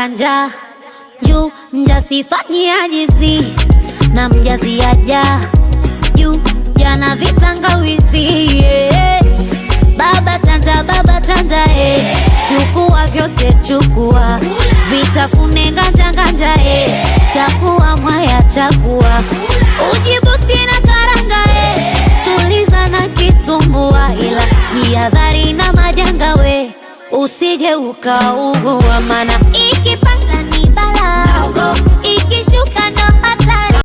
ganja juu mjasifanyi ajizi na mjazi aja juu jana vitangawizi yeah. Baba chanja chukua vyote chukua vitafune nganja nganja chakua mwaya chakua ujibusti na karanga tuliza na kitumbua ila jihadhari na majanga usije ukaugua mana